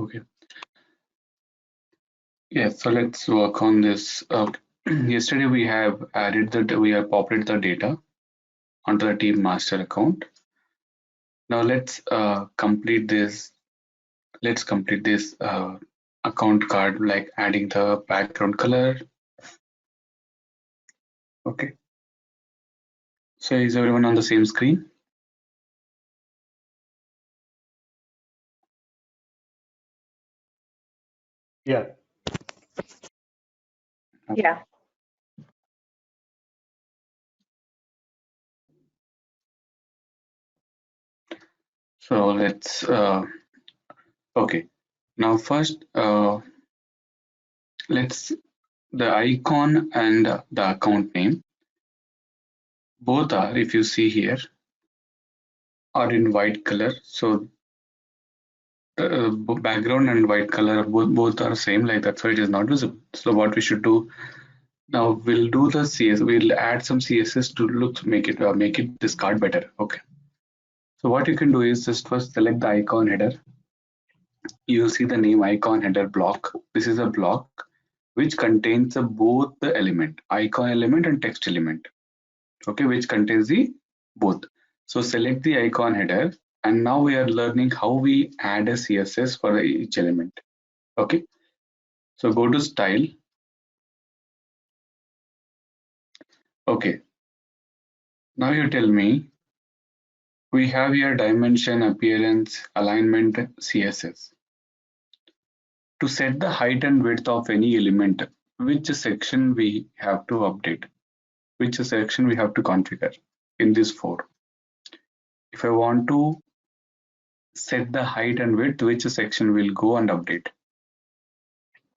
Okay. Yes, so let's work on this. Yesterday we have populated the data onto the team master account. Now let's complete this. Let's complete this account card, like adding the background color. Okay. So is everyone on the same screen? Yeah. Yeah. So let's okay. Now first let's the icon and the account name, both are, if you see here, are in white color. So background and white color both are same, like that's why it is not visible. So what we should do now, we'll do the CSS. We'll add some CSS to make it this card better. Okay. So what you can do is just first select the icon header. You'll see the name icon header block. This is a block which contains both the element, icon element and text element. Okay, which contains the both. So select the icon header, and now we are learning how we add a CSS for each element. Okay, so go to style. Okay, now you tell me, we have here dimension, appearance, alignment, CSS. To set the height and width of any element, which section we have to update, which section we have to configure in this 4. If I want to set the height and width, which section will go and update?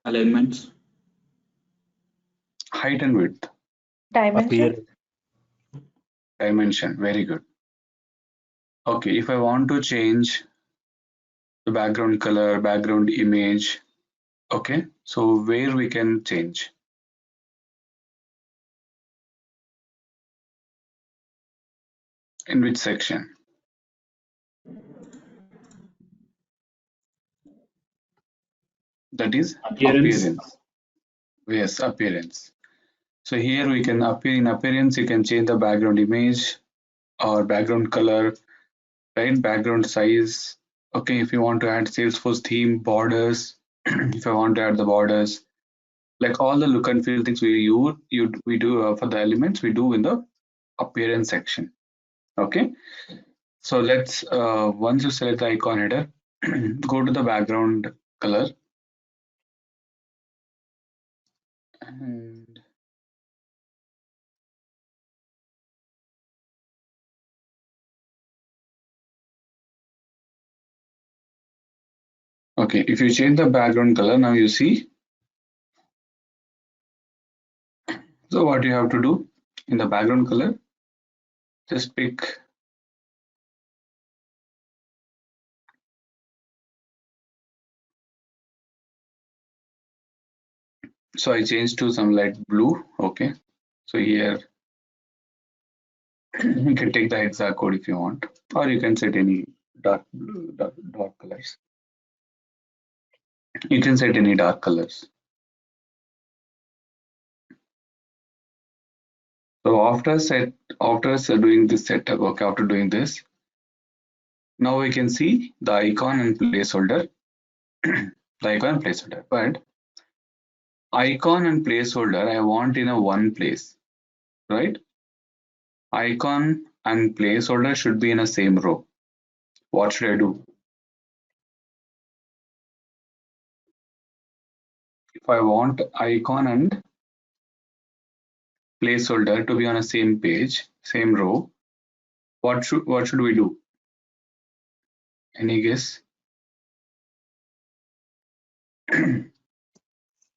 Alignments. Height and width. Dimension. Dimension, very good. Okay, if I want to change the background color, background image, okay, so where we can change? In which section? That is appearance. Yes, appearance. So here we can in appearance, you can change the background image or background color, right? Background size. Okay, if you want to add Salesforce theme, borders, if I want to add the borders, like all the look and feel things we do for the elements, we do in the appearance section. Okay, so let's once you select the icon header, go to the background color, and okay, if you change the background color, now you see. So what you have to do in the background color, just pick so I changed to some light blue. Okay, so here you can take the exact code if you want, or you can set any dark blue, dark colors. You can set any dark colors. So after doing this setup, okay, after doing this, now we can see the icon and placeholder, the icon and placeholder. But icon and placeholder, I want in a one place, right? Icon and placeholder should be in a same row. What should I do? If I want icon and placeholder to be on a same page, same row, what should we do? Any guess?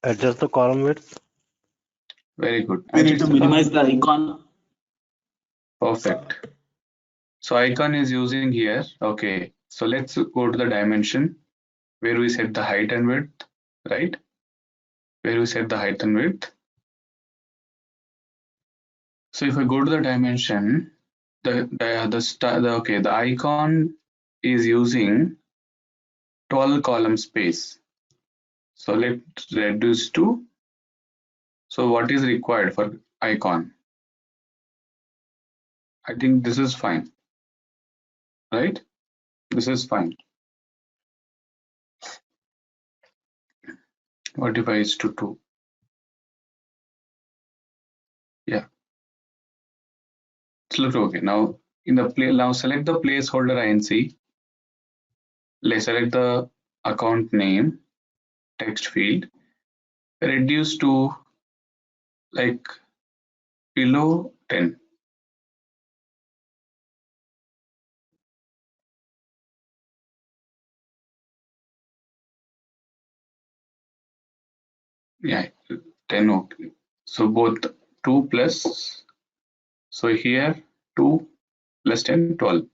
Adjust the column width. Very good. We need to minimize the icon. Perfect. So icon is using here. Okay. So let's go to the dimension where we set the height and width, right? Where we set the height and width. So if I go to the dimension, the icon is using 12 column space. So let's reduce to, so what is required for icon? I think this is fine, right? This is fine. What if I is to 2? Yeah, it's look okay. Now in the now select the placeholder INC. Let's select the account name text field. Reduce to like below 10. Yeah, 10. Okay. So both 2 plus. So here 2 plus 10, 12.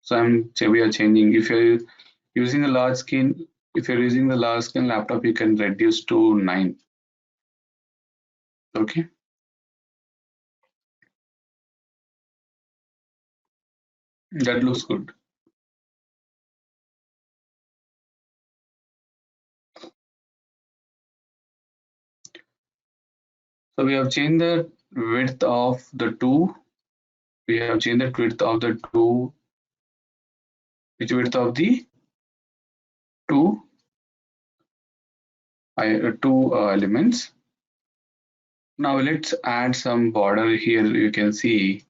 So we are changing. If you're using a large screen, if you're using the large screen laptop, you can reduce to 9. Okay. That looks good. So we have changed the width of the 2. We have changed the width of the 2. Which width of the 2? Two elements. Now let's add some border here. You can see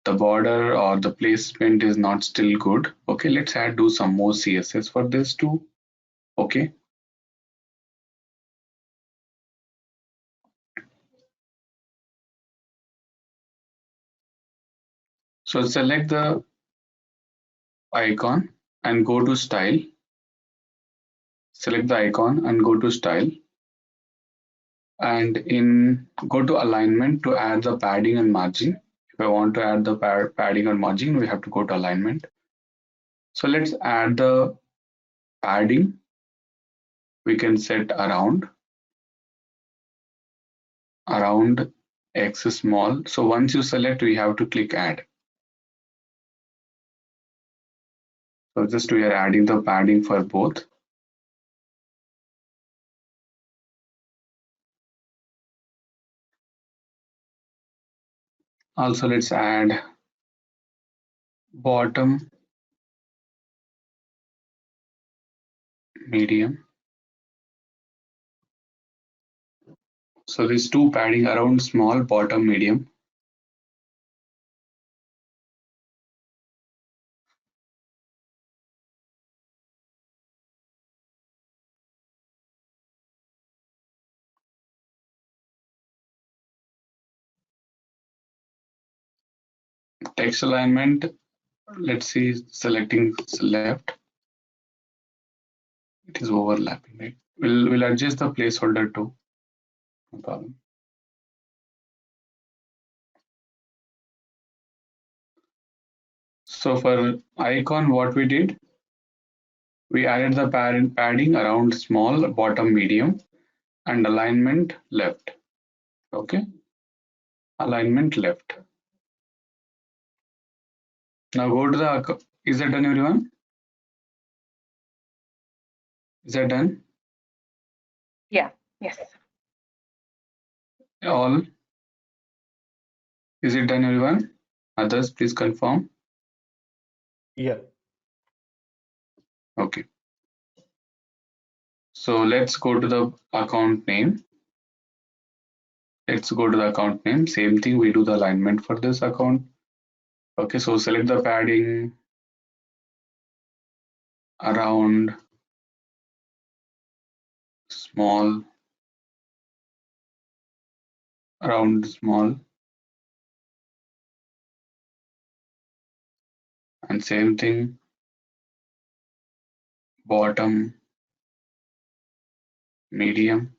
the border or the placement is not still good. Okay, let's do some more CSS for this too. Okay. So select the icon and go to style. Select the icon and go to style. And go to alignment to add the padding and margin. If I want to add the padding and margin, we have to go to alignment. So let's add the padding. We can set around X small. So once you select, we have to click add. So just we are adding the padding for both. Also, let's add bottom, medium. So these two padding around small, bottom, medium. Text alignment, let's see, selecting left. It is overlapping, right? We'll adjust the placeholder too. No problem. So for icon, what we did, we added the padding around small, bottom, medium, and alignment left. Okay, alignment left. Now go to the, is that done everyone? Is that done? Yeah, yes. All? Is it done everyone? Others, please confirm. Yeah. Okay. So let's go to the account name. Let's go to the account name. Same thing, we do the alignment for this account. Okay, so select the padding around small, and same thing, bottom, medium,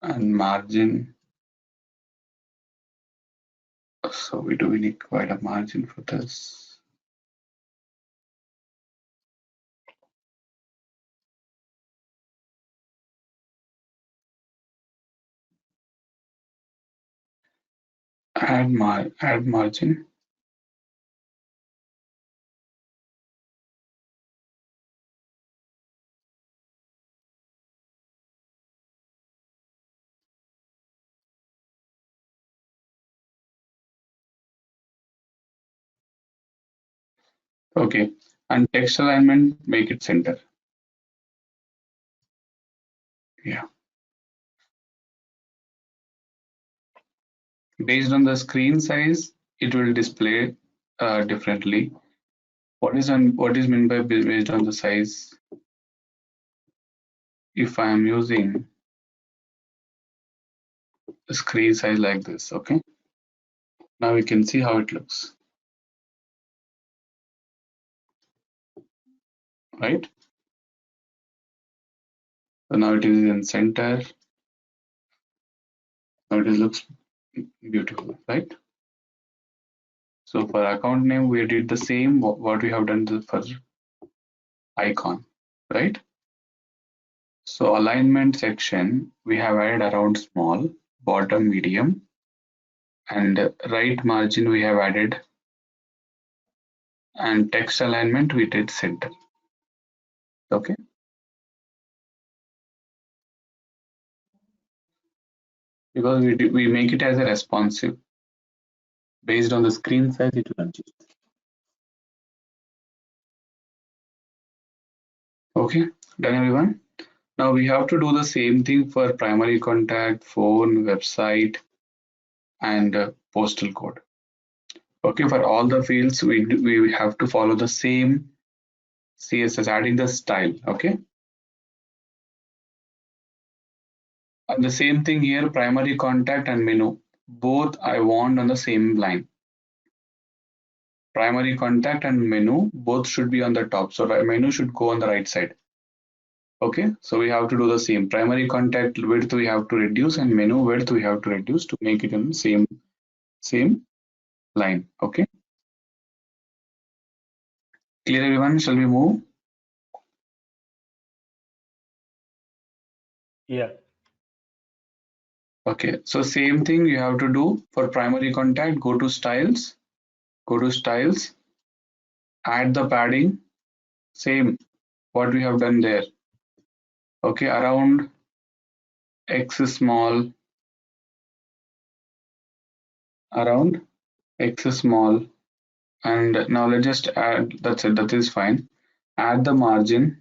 and margin. So we need quite a margin for this. add margin. Okay, and text alignment, make it center. Yeah. Based on the screen size, it will display differently. What is meant by based on the size? If I am using a screen size like this, okay. Now we can see how it looks, right? So now it is in center. Now it looks beautiful, right? So for account name, we did the same what we have done for icon, right? So alignment section, we have added around small, bottom medium, and right margin we have added, and text alignment we did center. Okay. Because we make it as a responsive. Based on the screen size, it will adjust. Okay, done everyone? Now we have to do the same thing for primary contact, phone, website, and postal code. Okay, for all the fields, we have to follow the same CSS, adding the style. Okay. And the same thing here, primary contact and menu. Both I want on the same line. Primary contact and menu, both should be on the top. So menu should go on the right side. Okay, so we have to do the same. Primary contact width we have to reduce and menu width we have to reduce to make it in the same line. Okay. Clear everyone? Shall we move? Yeah. Okay, so same thing you have to do for primary contact. Go to styles, add the padding, same what we have done there. Okay, around X small, around X small, and now let's just add, that's it, that is fine. Add the margin,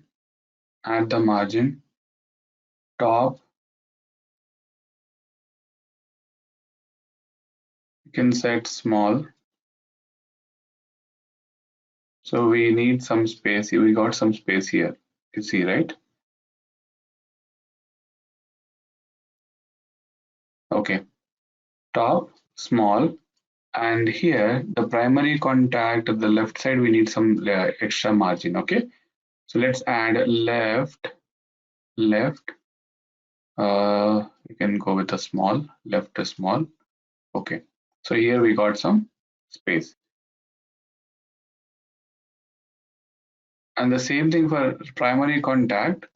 top, you can set small. So we need some space, we got some space here, you see, right? Okay, top, small, and here the primary contact at the left side, we need some extra margin. Okay, so let's add left, you can go with a small, left a small. Okay, so here we got some space. And the same thing for primary contact,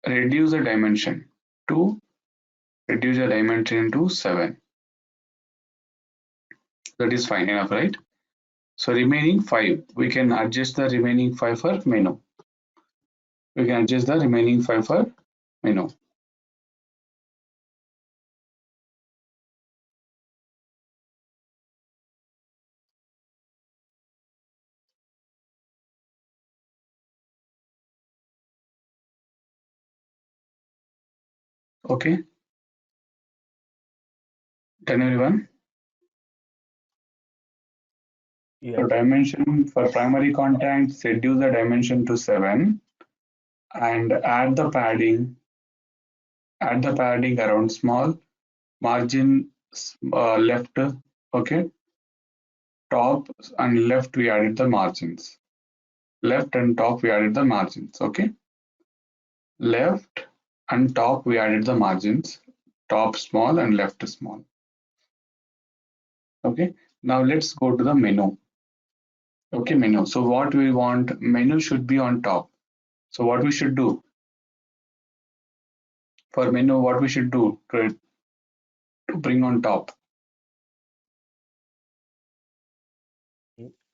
reduce the dimension to 7. That is fine enough, right? So remaining 5, we can adjust the remaining 5 for menu. We can adjust the remaining 5 for menu. Okay, done everyone? Yeah. For dimension for primary contacts, reduce the dimension to 7 and add the padding around small, margin left, okay, top and left we added the margins. Left and top we added the margins, okay. Left and top we added the margins, top small and left small. Okay, now let's go to the menu. Okay, menu. So what we want, menu should be on top. So what we should do, for menu, what we should do to bring on top?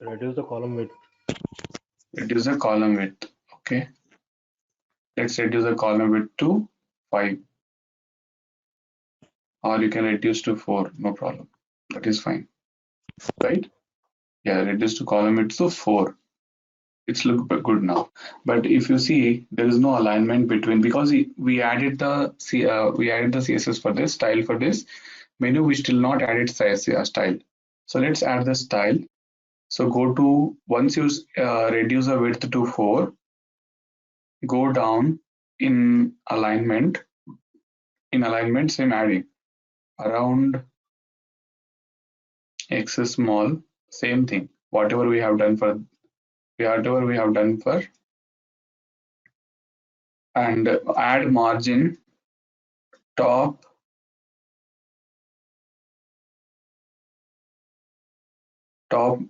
Reduce the column width. Reduce the column width. Okay. Let's reduce the column width to 5. Or you can reduce to 4, no problem. That is fine. Right? Yeah, reduce to column width to 4. It's look good now. But if you see, there is no alignment between, because we added the CSS for this, style for this menu, we still not added style. So let's add the style. So go to, once you reduce the width to 4, go down in alignment. In alignment, same adding around x is small, same thing. Whatever we have done for, and add margin top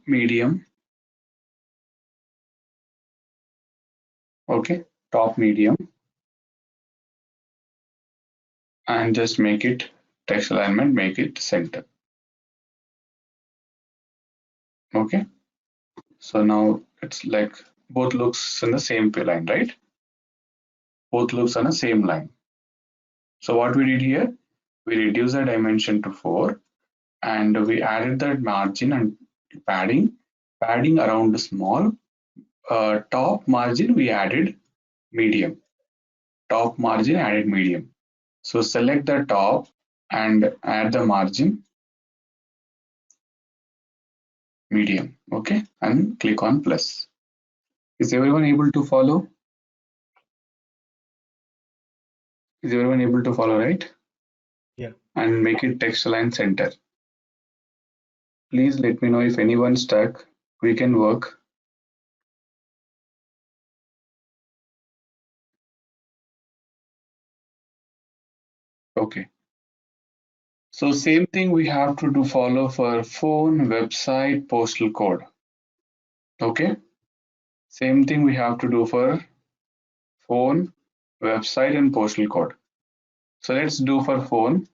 medium. Okay, top medium, and just make it text alignment, make it center. Okay, so now it's like both looks in the same line, right? Both looks on the same line. So what we did here, we reduced the dimension to 4, and we added the margin and padding around the small. Top margin we added medium. Top margin added medium. So select the top and add the margin medium. Okay, and click on plus. Is everyone able to follow? Is everyone able to follow, right? Yeah. And make it text align center. Please let me know if anyone stuck. We can work. Okay. So same thing we have to do follow for phone, website, postal code. Okay. Same thing we have to do for phone, website, and postal code. So let's do for phone.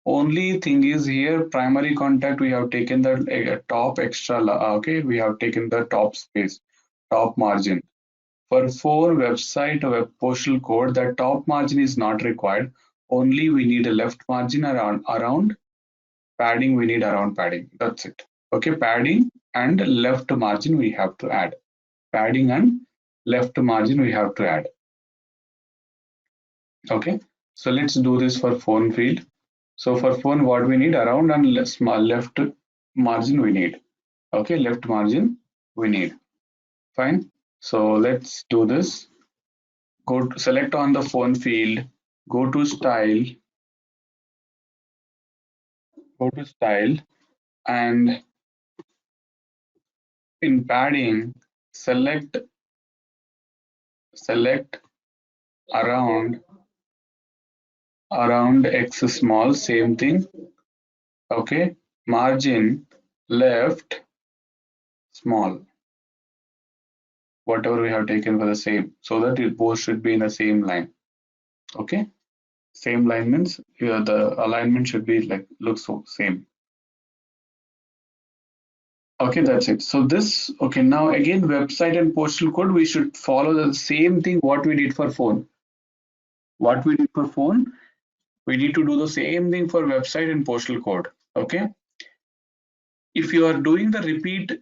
Only thing is here, primary contact, we have taken the top extra, okay, we have taken the top space, top margin. For phone, website, web postal code, the top margin is not required. Only we need a left margin around padding, we need around padding. That's it. Okay, padding and left margin we have to add. Padding and left margin we have to add. Okay, so let's do this for phone field. So for phone, what we need around and small left margin we need. Okay, left margin we need. Fine. So let's do this. Go to select on the phone field, go to style, and in padding, select around x small, same thing. Okay, margin left small, whatever we have taken for the same, so that it both should be in the same line. Okay, same line means here the alignment should be like looks so same. Okay, that's it. So this, okay, now again website and postal code, we should follow the same thing what we did for phone. What we did for phone, we need to do the same thing for website and postal code. Okay, if you are doing the repeat,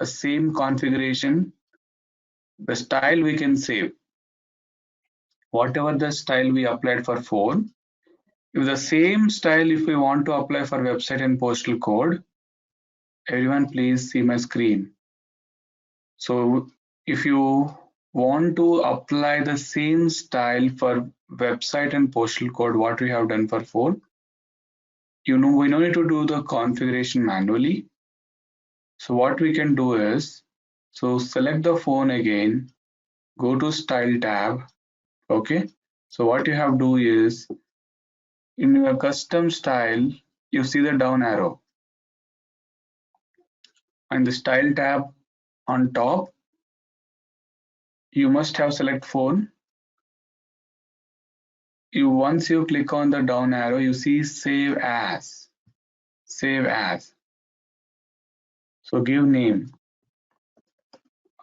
same configuration, the style we can save. Whatever the style we applied for phone, if the same style if we want to apply for website and postal code, everyone please see my screen. So if you want to apply the same style for website and postal code what we have done for phone, we no need to do the configuration manually. So what we can do is, so select the phone again, go to style tab. Okay, so what you have to do is, in your custom style, you see the down arrow and the style tab on top, you must have select phone. Once you click on the down arrow, you see save as. Save as. So give name,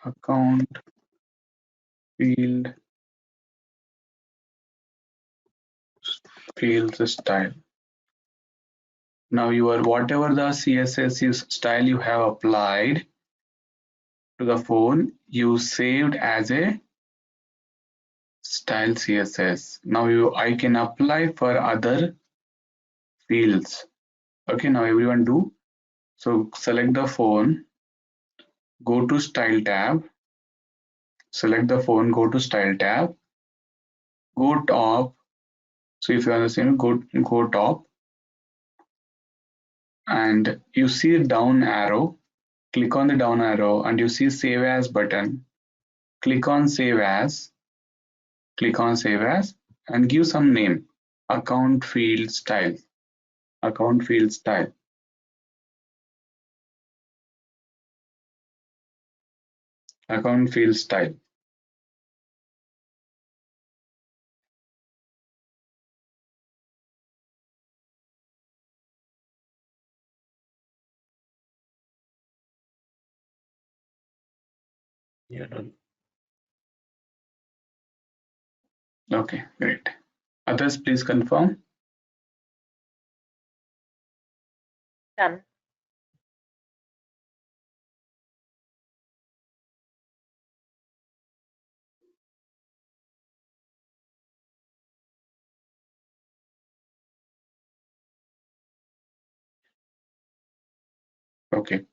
account, field style. Now whatever the CSS style you have applied to the phone, you saved as a style CSS. Now I can apply for other fields. Okay, now everyone do. So select the phone, go to style tab, select the phone, go to style tab, go top. So if you are the same, go top, and you see a down arrow. Click on the down arrow and you see save as button. Click on save as, and give some name, account field style, account field style. Account field style. Yeah, done. Okay, great. Others, please confirm. Done. Okay.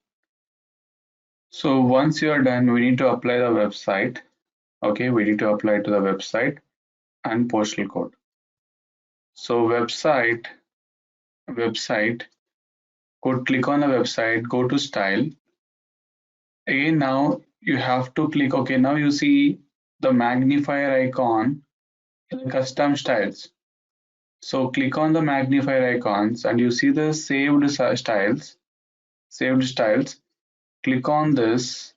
So once you are done, we need to apply the website. Okay, we need to apply to the website and postal code. So website, click on the website, go to style. Again, now you have to click, okay, now you see the magnifier icon in the custom styles. So click on the magnifier icons and you see the saved styles. Click on this,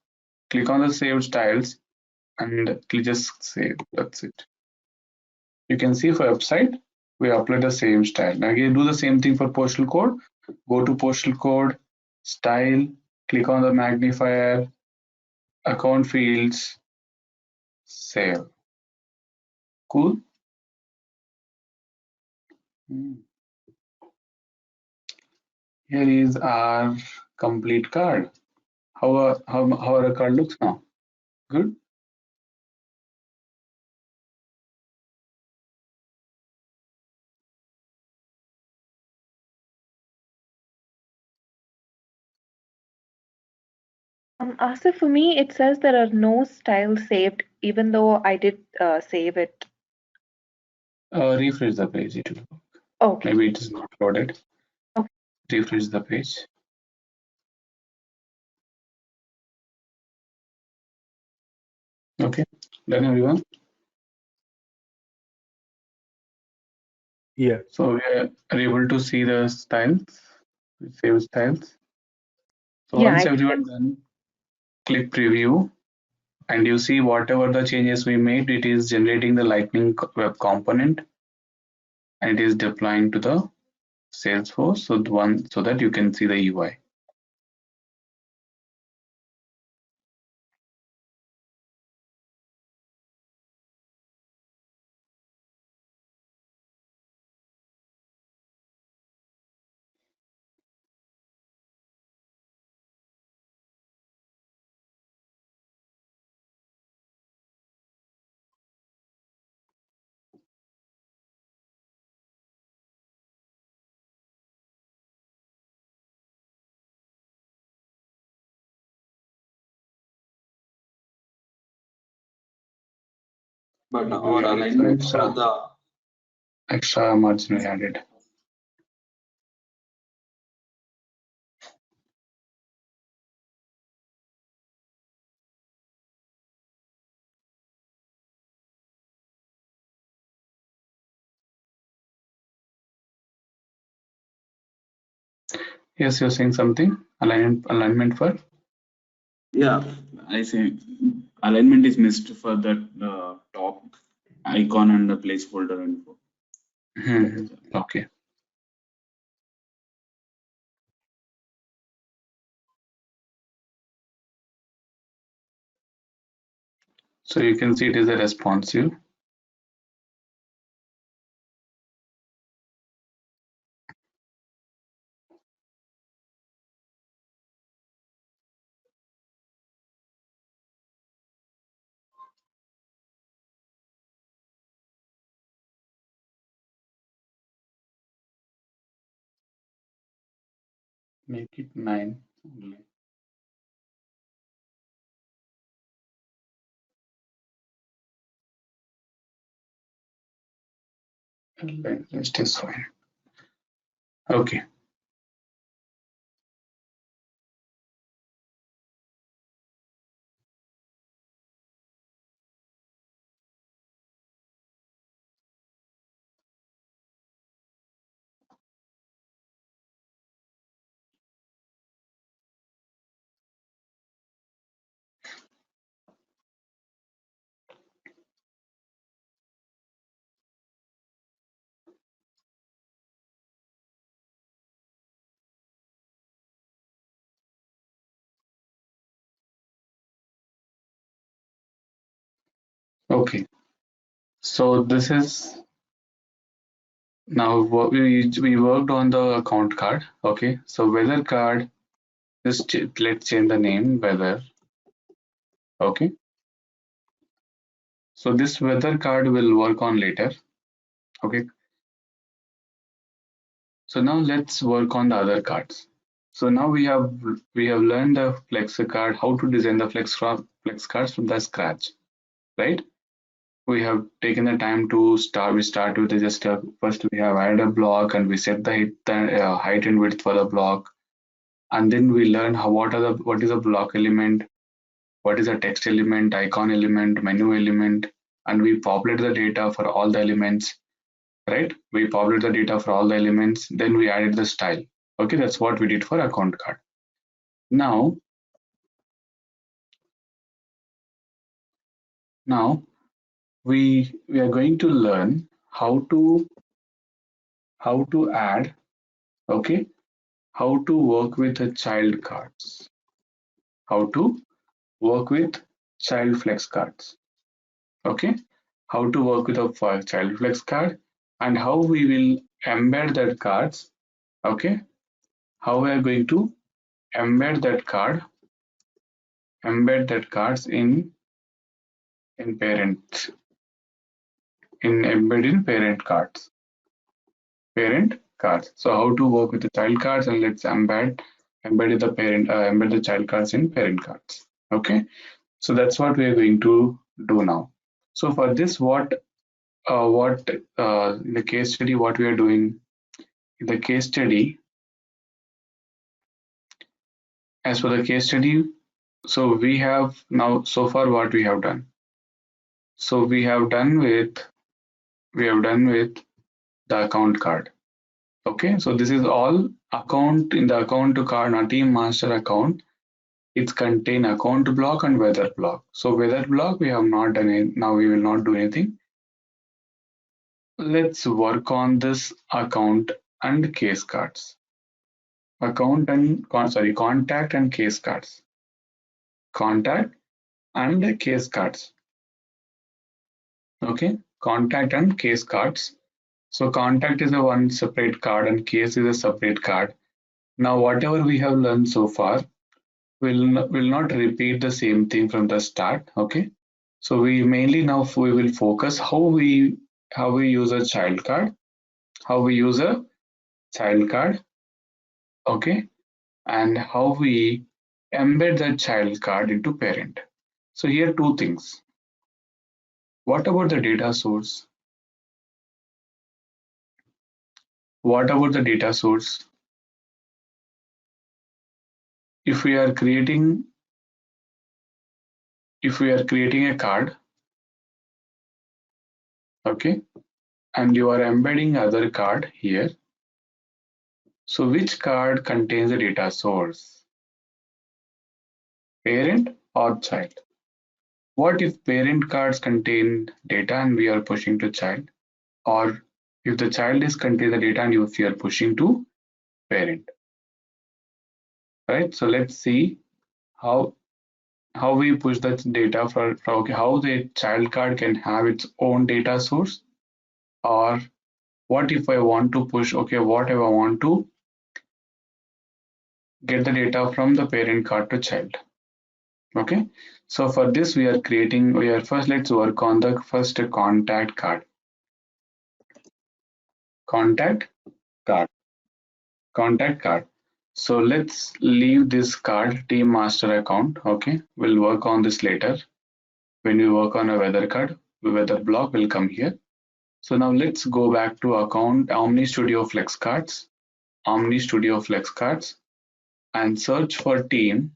click on the saved styles and just save. That's it. You can see for website, we upload the same style. Now again, do the same thing for postal code. Go to postal code, style, click on the magnifier, account fields, save. Cool. Here is our complete card. How our card looks now? Good. Asif, for me, it says there are no styles saved, even though I did save it. Refresh the page. It will. Okay. Maybe it is not loaded. Okay. Refresh the page. Okay. Done, everyone. Yeah. So we are able to see the styles, save styles. So Yeah, once I can everyone done, click preview, and you see whatever the changes we made, it is generating the Lightning web component, and it is deploying to the Salesforce. So that you can see the UI. But our alignment for the Extra margin we added. Yes, you're saying something. Alignment for. yeah, I say alignment is missed for that top icon and the placeholder info. Okay. So you can see it is a responsive. Make it 9 only. List is fine. Okay. Okay. So this is now what we worked on the account card. Okay. So weather card, just let's change the name weather. Okay. So this weather card will work on later. Okay. So now let's work on the other cards. So now we have learned the flex card, how to design the flex cards from the scratch, right? We have taken the time to start. We start with just first we have added a block and we set the height and width for the block, and then we learn what is a block element, what is a text element, icon element, menu element, and we populate the data for all the elements, right? We populate the data for all the elements, then we added the style. Okay, that's what we did for account card. Now we are going to learn how to add, okay, how to work with the child cards, how to work with child flex cards, okay, how to work with a child flex card, and how we will embed that cards, okay, how we are going to embed that cards in parent, in parent cards. So how to work with the child cards, and let's embed the child cards in parent cards. Okay, so that's what we are going to do now. So for this, what in the case study, what we are doing in the case study, as for the case study, so we have now so far what we have done. So we have done with the account card. Okay, so this is all account in the account to card, not team master account. It's contain account block and weather block. So weather block we have not done it. Now we will not do anything. Let's work on this account and case cards. Contact and case cards. Contact and case cards. Okay, contact and case cards. So contact is a one separate card and case is a separate card. Now whatever we have learned so far, will not repeat the same thing from the start. Okay, so we mainly now we will focus how we use a child card, okay, and how we embed that child card into parent. So here two things. What about the data source? What about the data source? If we are creating a card, okay, and you are embedding other card here, so which card contains the data source? Parent or child? what if parent cards contain data and we are pushing to child, or if the child is contain the data and if you are pushing to parent, right? So let's see how we push that data for okay, how the child card can have its own data source, or what if I want to push, okay, what if I want to get the data from the parent card to child. Okay, so for this we are creating, first let's work on the first contact card. Contact card. So let's leave this card team master account. Okay, we'll work on this later. When we work on a weather card, the weather block will come here. So now let's go back to account Omnistudio Flex Cards, and search for team.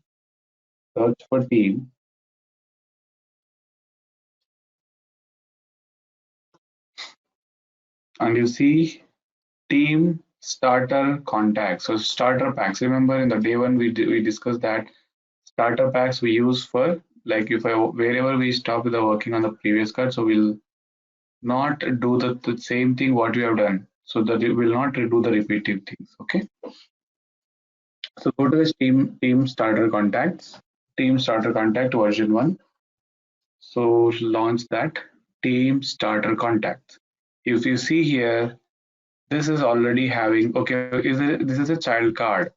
And you see team starter contacts. So starter packs. Remember in the day one we discussed that starter packs we use for, like, if wherever we stop with the working on the previous card, so we'll not do the same thing what we have done. So that we will not do the repetitive things. Okay. So go to this team starter contact version 1. So launch that team starter contact. If you see here, this is already having, okay, this is a child card.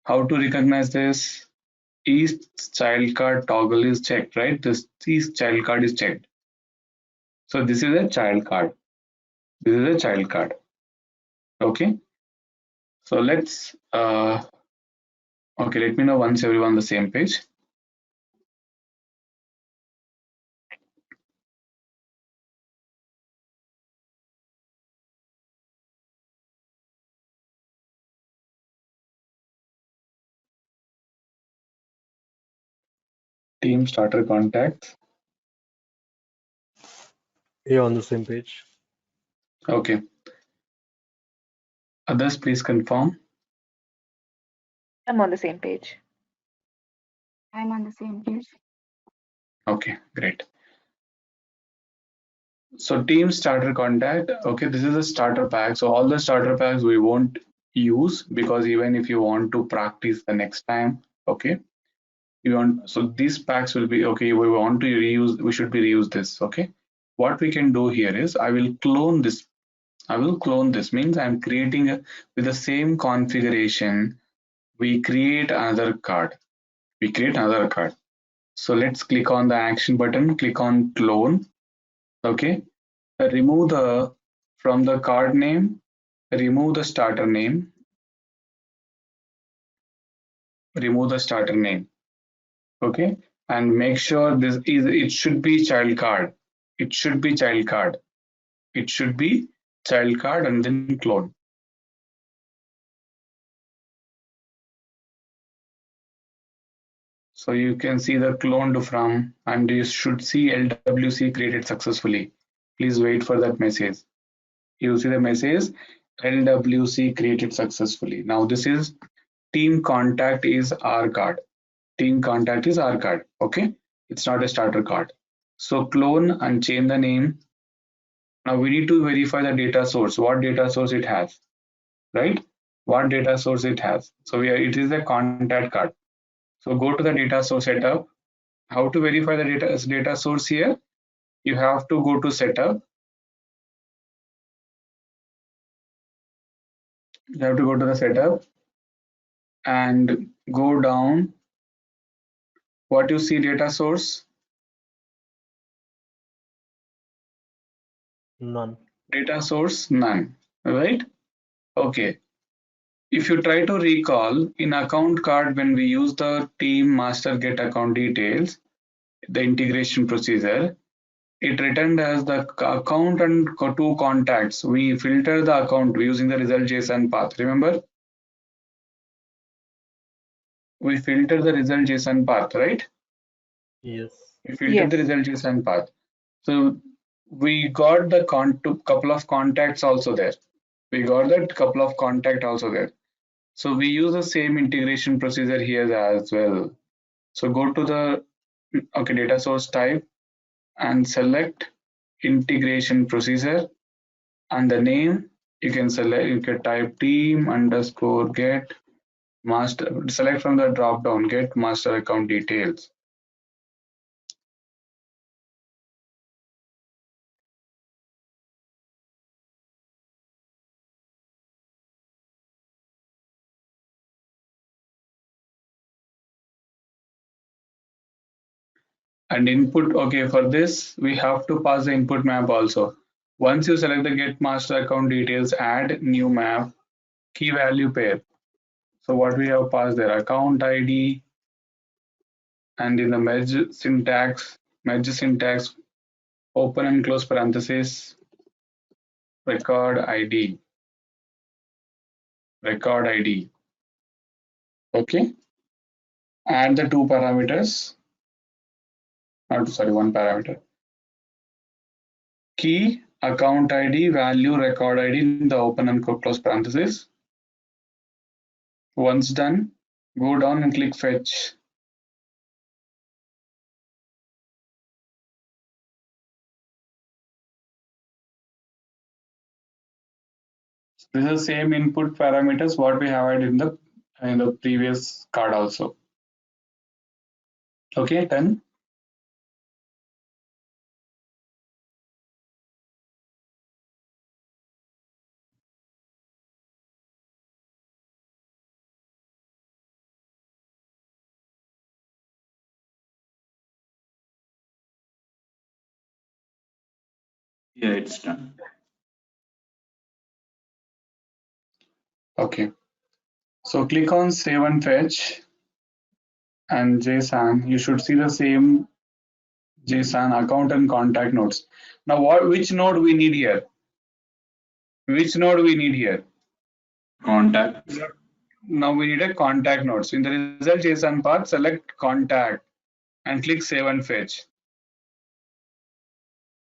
How to recognize this? Each child card toggle is checked, right? Each child card is checked. So this is a child card. Okay. So let's okay, let me know once everyone on the same page. Team starter contacts. Yeah, on the same page. Okay. Others, please confirm. I'm on the same page. I'm on the same page. Okay, great. So team starter contact, okay, this is a starter pack. So all the starter packs we won't use, because even if you want to practice the next time, okay, so these packs will be, okay, we want to reuse, we should be reuse this. Okay, what we can do here is I will clone this. Means I'm creating with the same configuration, we create another card. So let's click on the action button, click on clone. Okay, remove from the card name, remove the starter name. Okay, and make sure it should be child card. And then clone. So you can see the cloned from, and you should see LWC created successfully. Please wait for that message. You see the message LWC created successfully. Now this is team contact is our card. Okay, it's not a starter card. So clone and change the name. Now we need to verify the data source, what data source it has, right? So it is a contact card. So go to the data source setup. How to verify the data source here? You have to go to setup. You have to go to the setup and go down. What you see data source? None. Data source none, right? Okay. If you try to recall in account card, when we use the team master get account details, the integration procedure, it returned as the account and two contacts. We filter the account using the result JSON path. Remember? We filter the result JSON path, right? Yes. We filter the result JSON path. So we got the couple of contacts also there. So we use the same integration procedure here as well. So go to the Okay, data source type and select integration procedure, and the name you can select, you can type team underscore get master, select from the drop down get master account details. And input, okay, for this we have to pass the input map also. Once you select the get master account details, add new map key value pair. So what we have passed there, account ID, and in the merge syntax, open and close parenthesis, record ID. Okay. Add the two parameters. Sorry, one parameter. Key, account ID, value, record ID in the open and close parenthesis. Once done, go down and click fetch. This is the same input parameters what we have had in the previous card also. Okay, done. Yeah, it's done. Okay. So click on save and fetch and JSON. You should see the same JSON account and contact nodes. Now which node we need here? Which node we need here? Contact. Now we need a contact node. So in the result JSON path, select contact and click save and fetch.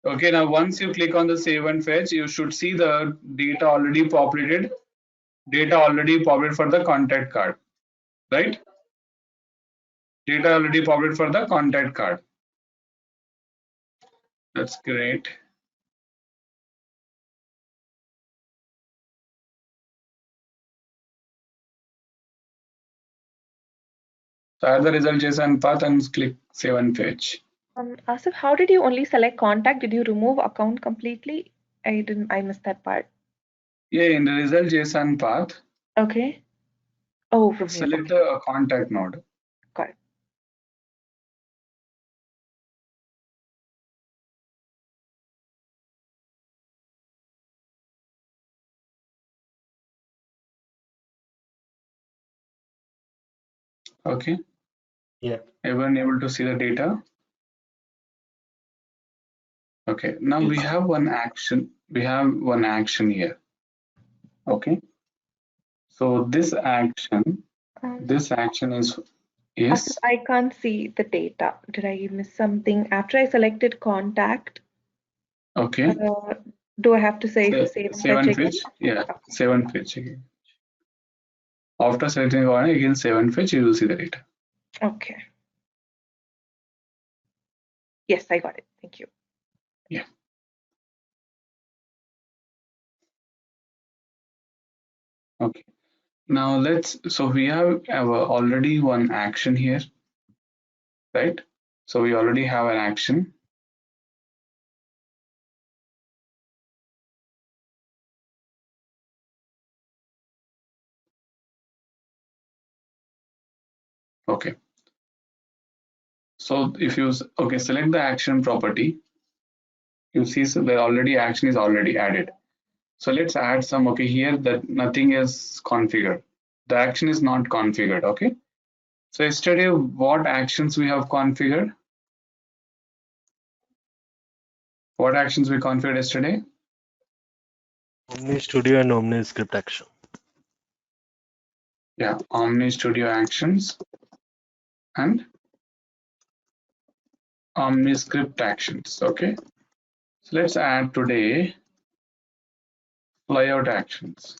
Okay, now once you click on the save and fetch, you should see the data already populated for the contact card, right? Data already populated for the contact card. That's great. So add the result JSON path and click save and fetch. Asif, how did you only select contact? Did you remove account completely? I missed that part. Yeah, in the result JSON path, Okay. Oh, remove. select Okay. the contact node. Got it. Okay. Yeah. Everyone able to see the data? Okay. Now we have one action. We have one action here. Okay. So this action is yes. Asif, I can't see the data. Did I miss something? After I selected contact, Okay. do I have to say save and fetch again? Yeah, save and fetch again. After selecting one again, save and fetch, you will see the data. Okay. Yes, I got it. Thank you. Yeah. Okay. Now so we have already one action here, right? So we already have an action. Okay. So if you select the action property, you see so the already action is already added. So let's add some. Okay, here that nothing is configured. The action is not configured. Okay. So yesterday, what actions we have configured? What actions we configured yesterday? Omnistudio and Omniscript action. Yeah, Omnistudio actions and Omniscript actions. Okay. So let's add today flyout actions.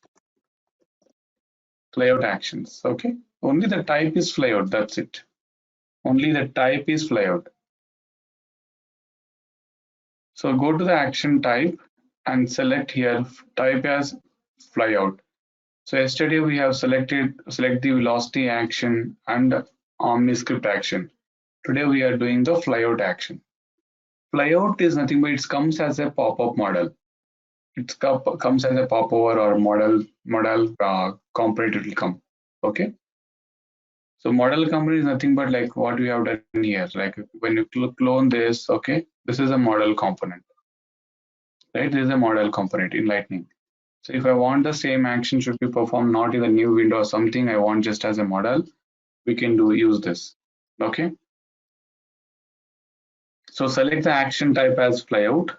Flyout actions. Okay. Only the type is flyout. That's it. Only the type is flyout. So go to the action type and select here type as flyout. So yesterday we have select the velocity action and Omniscript action. Today we are doing the flyout action. Flyout is nothing but it comes as a pop-up model. It comes as a popover or model component. It will come. Okay. So model component is nothing but like what we have done here. Like when you clone this, okay, this is a model component, right? This is a model component in Lightning. So if I want the same action should be performed not in a new window or something, I want just as a model, we can use this. Okay. So select the action type as flyout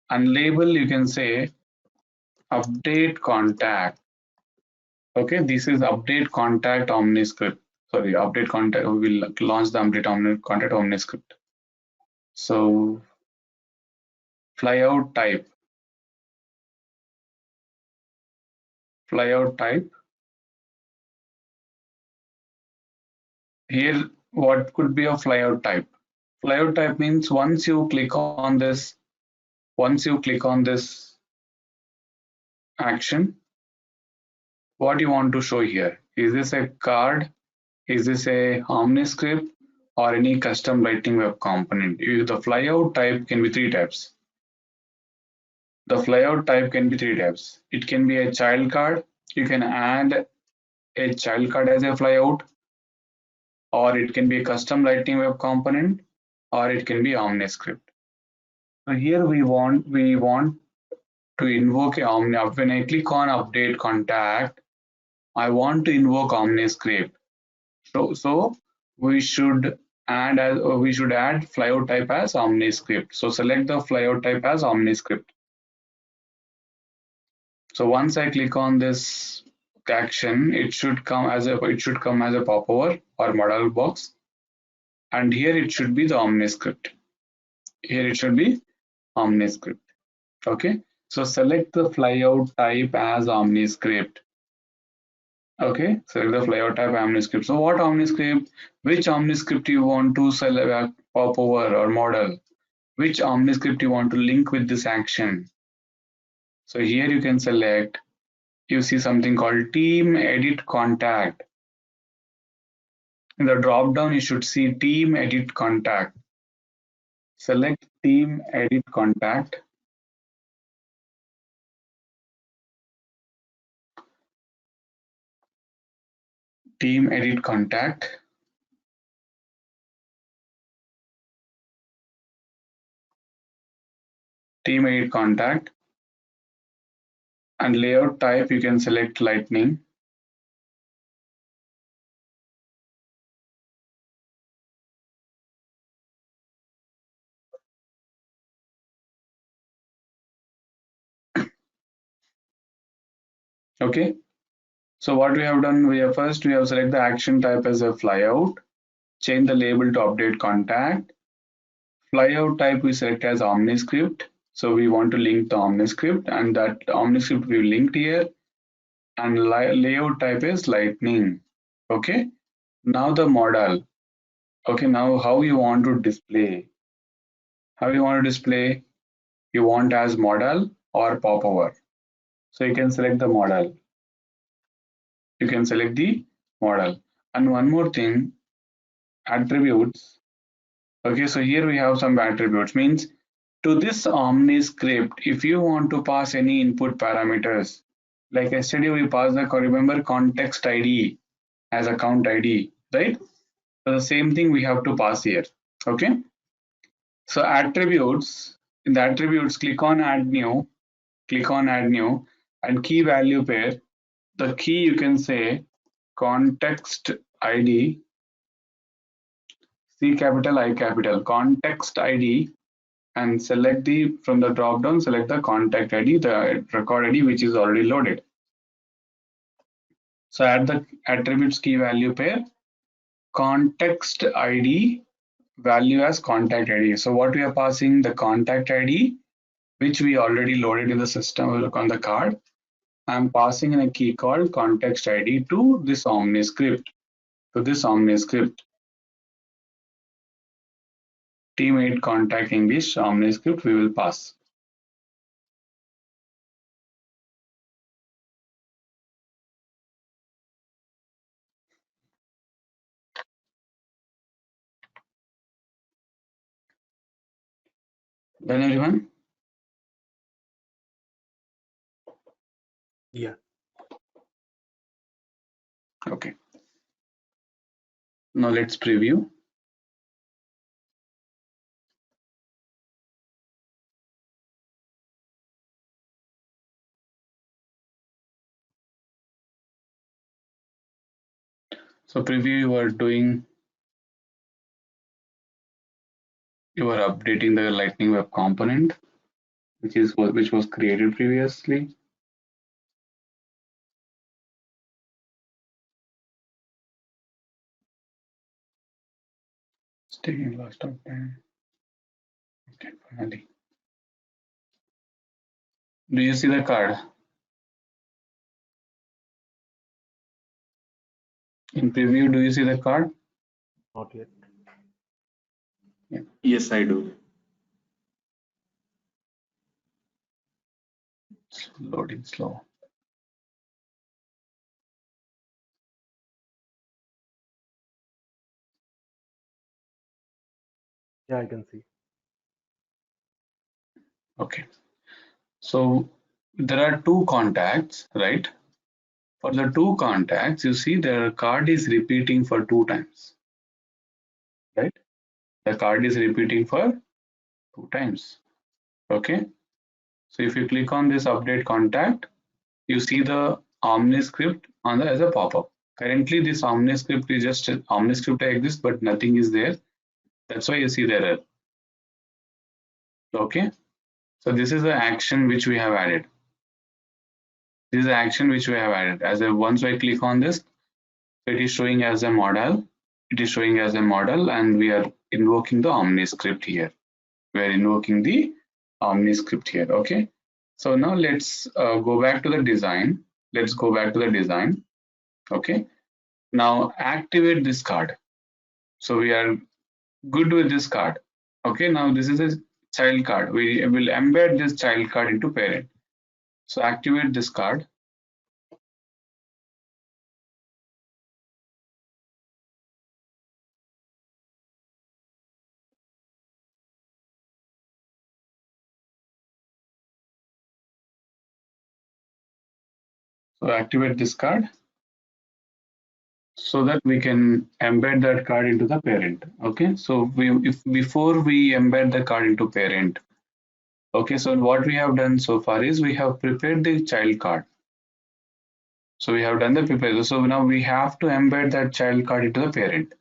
and label you can say update contact. Okay, this is update contact Omniscript. Sorry, update contact. We will launch the update contact Omniscript. So flyout type. Flyout type. Here, what could be a flyout type? Flyout type means once you click on this action, what you want to show here? Is this a card? Is this a Omniscript or any custom Lightning Web component? The flyout type can be three types. The flyout type can be three types. It can be a child card. You can add a child card as a flyout, or it can be a custom Lightning Web component, or it can be Omniscript. So here we want to invoke a Omni. When I click on update contact, I want to invoke Omniscript. So we should add flyout type as Omniscript. So select the flyout type as Omniscript. So once I click on this action, it should come as a popover or model box, and here it should be the Omniscript. Here it should be Omniscript. Okay, so select the flyout type as Omniscript. Okay, select the flyout type Omniscript. So what Omniscript? Which Omniscript you want to select popover or model? Which Omniscript you want to link with this action? So here you can select. You see something called team edit contact. In the drop down, you should see team edit contact. Select team edit contact. Team edit contact. Team edit contact. And layout type, you can select Lightning. Okay. So what we have done, we have select the action type as a flyout, change the label to update contact. Flyout type we select as Omniscript. So we want to link the Omniscript, and that Omniscript we linked here. And layout type is Lightning. Okay. Now the model. Okay. Now how you want to display? How you want to display? You want as model or popover. So you can select the model. You can select the model. And one more thing, attributes. Okay, so here we have some attributes. Means to this Omniscript, if you want to pass any input parameters, like yesterday we passed remember context ID as account ID, right? So the same thing we have to pass here. Okay. So attributes, in the attributes, click on add new, and key value pair. The key you can say context ID, C capital I capital, context ID, and select from the drop down, select the contact ID, the record ID which is already loaded. So add the attributes key value pair, context ID value as contact ID. So what we are passing, the contact ID which we already loaded in the system on the card. I'm passing in a key called context ID to this Omniscript. teammate contact English Omniscript we will pass. Done everyone? Yeah. Okay. Now let's preview. So preview, you are updating the Lightning Web component, which was created previously. It's taking lots of time. Okay, finally. Do you see the card? In preview, do you see the card? Not yet. Yes, I do. It's loading slow. Yeah, I can see. Okay. So there are two contacts, right? For the two contacts, you see the card is repeating for 2 times, right? The card is repeating for 2 times. Okay. So if you click on this update contact, you see the Omniscript as a pop-up. Currently, this Omniscript is just Omniscript exists, but nothing is there. That's why you see the error. Okay. So this is the action which we have added. This is the action which we have added. Once I click on this, it is showing as a model. It is showing as a model, and we are invoking the Omniscript here. We are invoking the Omniscript here. Okay. So now let's go back to the design. Let's go back to the design. Okay. Now activate this card. So we are good with this card. Okay. Now this is a child card. We will embed this child card into parent. So activate this card. So activate this card so that we can embed that card into the parent. Okay. So before we embed the card into parent, okay. So what we have done so far is we have prepared the child card. So we have done the prepare. So now we have to embed that child card into the parent.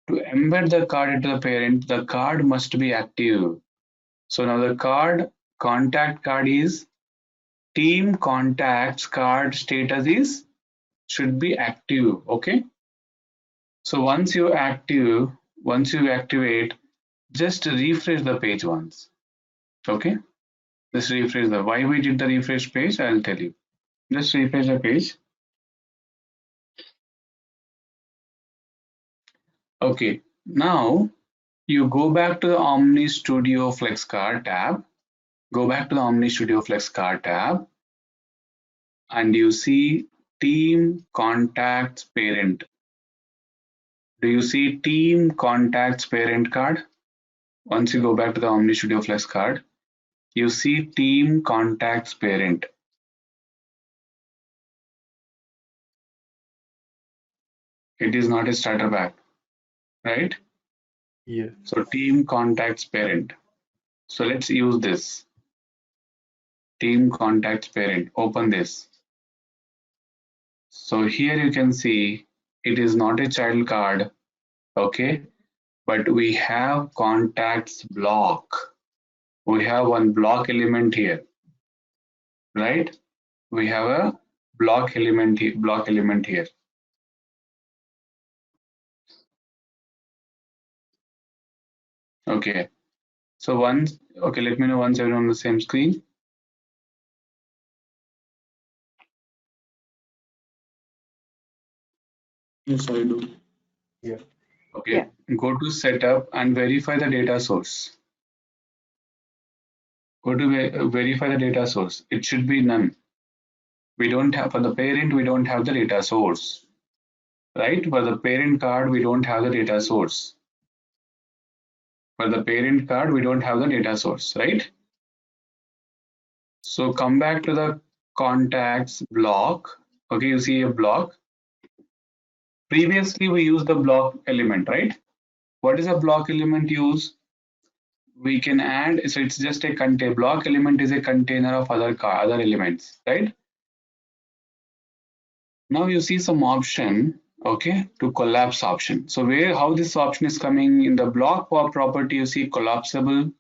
To embed the card into the parent, the card must be active. So now the contact card is team contacts card status should be active. Okay. So once you activate, just refresh the page once. Okay. Just refresh why we did the refresh page, I'll tell you. Just refresh the page. Okay. Now you go back to the Omnistudio FlexCard tab. Go back to the Omnistudio FlexCard tab and you see Team Contacts Parent. Do you see Team Contacts Parent card? Once you go back to the Omnistudio FlexCard, you see Team Contacts Parent. It is not a starter pack, right? Yes. So Team Contacts Parent. So let's use this. Team Contacts Parent. Open this. So here you can see it is not a child card, okay, but we have contacts block. We have one block element here, right? We have a block element here. Okay. So okay, let me know once everyone on the same screen. Yes, I do. Yeah. Okay, Yeah. go to setup and verify the data source. Go to verify the data source. It should be none. We don't have, for the parent, we don't have the data source, right? For the parent card, we don't have the data source. For the parent card, we don't have the data source, right? So come back to the contacts block. Okay, you see a block. Previously, we used the block element, right? What is a block element use? We can add, so it's just a contain. Block element is a container of other elements, right? Now you see some option, okay, to collapse option. So how this option is coming in the block property, you see collapsible.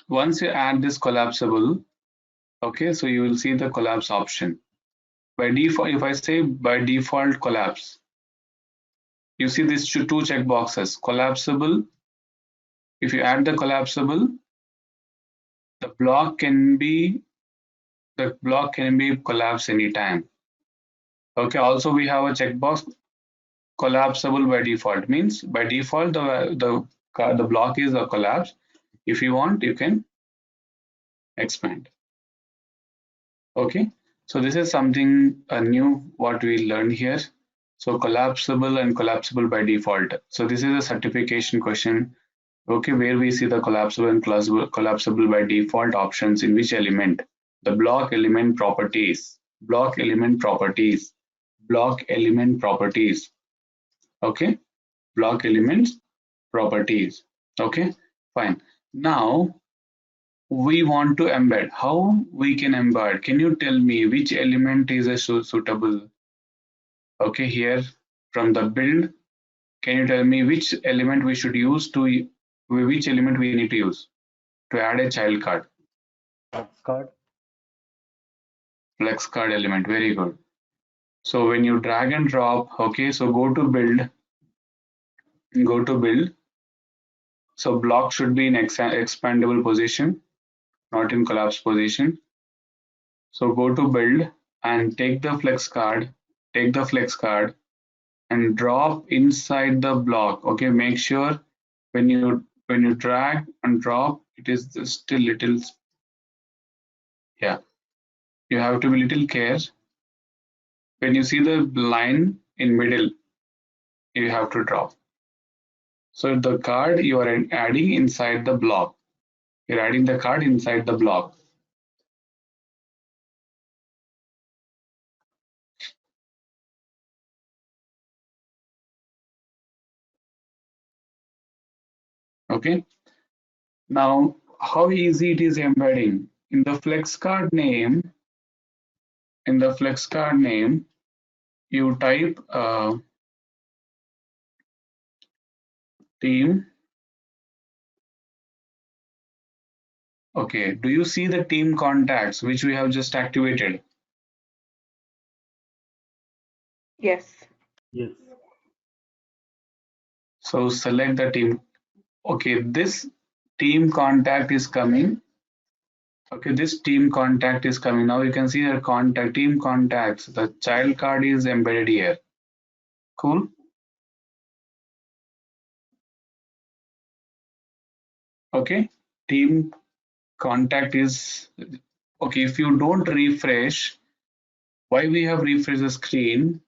Once you add this collapsible, okay, so you will see the collapse option. By default, if I say by default collapse, you see these two check boxes, collapsible. If you add the collapsible, the block can be collapsed anytime. Okay, also we have a checkbox collapsible by default, means by default the block is a collapse. If you want, you can expand. Okay, so this is something new what we learned here. So collapsible and collapsible by default. So this is a certification question. Okay, where we see the collapsible and collapsible by default options in which element? The block element properties. Block element properties. Block element properties. Okay, block elements properties. Okay, fine. Now we want to embed. How we can embed? Can you tell me which element is a suitable? Okay, here from the build, can you tell me which element we should use to, which element we need to use to add a child card? Flex card. Flex card element, very good. So when you drag and drop, okay, so go to build. So block should be in expandable position, not in collapse position. So go to build and take the flex card, and drop inside the block. Okay, make sure when you drag and drop, it is still little, yeah. You have to be little care. When you see the line in middle, you have to drop. So the card you are adding inside the block. You're adding the card inside the block. Okay. Now, how easy it is embedding in the flex card name. In the flex card name, you type team. Okay. Do you see the team contacts which we have just activated? Yes. Yes. So select the team. Okay, this team contact is coming. Okay, this team contact is coming. Now you can see the team contacts. The child card is embedded here. Cool. Okay, team contact is okay. If you don't refresh, why we have refreshed the screen?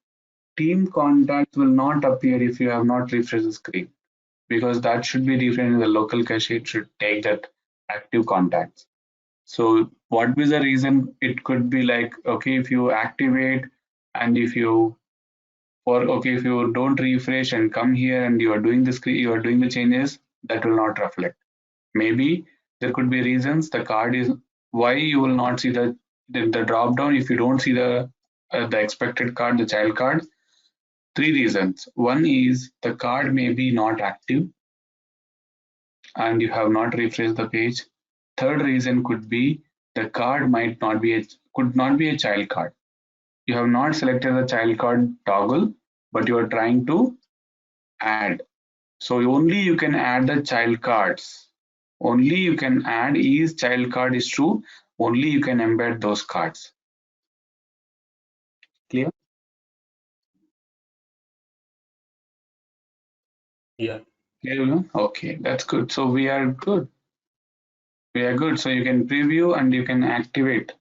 Team contacts will not appear if you have not refreshed the screen, because that should be refreshed in the local cache. It should take that active contacts. So what was the reason? It could be like, okay, if you activate and if you if you don't refresh and come here and you are doing the screen, you are doing the changes, that will not reflect. Maybe there could be reasons. The card is why you will not see the drop down if you don't see the expected card, the child card. Three reasons. One is the card may be not active and you have not refreshed the page. Third reason could be the card could not be a child card. You have not selected the child card toggle, but you are trying to add. So only you can add the child cards. Only you can add is child card is true. Only you can embed those cards. Clear? Yeah. Okay, that's good. So we are good. We are good. So you can preview and you can activate.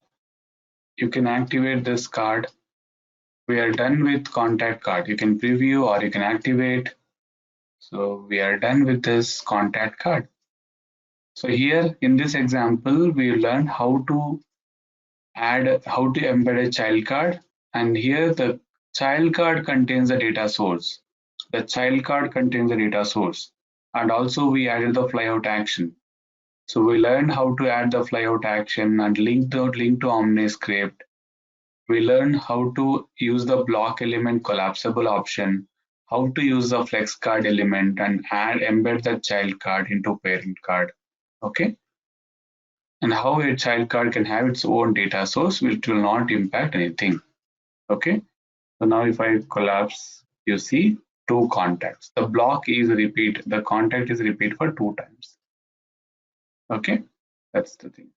You can activate this card. We are done with contact card. You can preview or you can activate. So we are done with this contact card. So here in this example, we learned how to embed a child card. And here the child card contains the data source. The child card contains the data source. And also we added the flyout action. So we learned how to add the flyout action and link to Omniscript. We learned how to use the block element collapsible option, how to use the flex card element and embed the child card into parent card. Okay. And how a child card can have its own data source which will not impact anything. Okay. So now if I collapse, you see two contacts. The block is repeat, the contact is repeat for 2 times. Okay. That's the thing.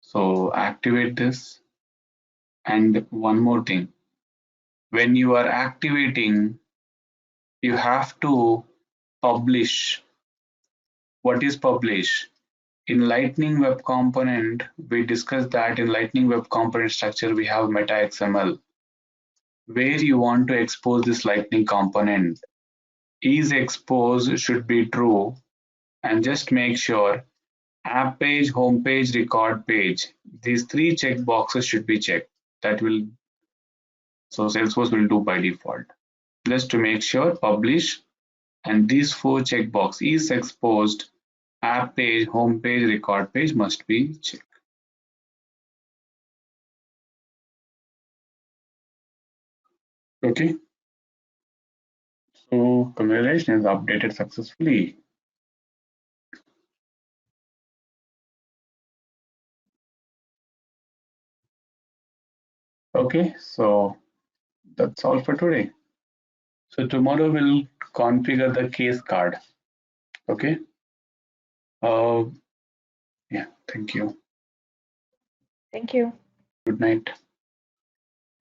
So activate this. And one more thing, when you are activating, you have to publish. What is publish? In Lightning Web Component, we discussed that in Lightning Web Component structure, we have meta XML, where you want to expose this Lightning component. Is exposed should be true, and just make sure app page, home page, record page. These 3 checkboxes should be checked. So Salesforce will do by default. Just to make sure, publish, and these 4 checkbox is exposed, app page, home page, record page must be checked. Okay. So congratulations, updated successfully. Okay, so that's all for today. So tomorrow we'll configure the case card. Okay. Yeah, thank you. Thank you. Good night.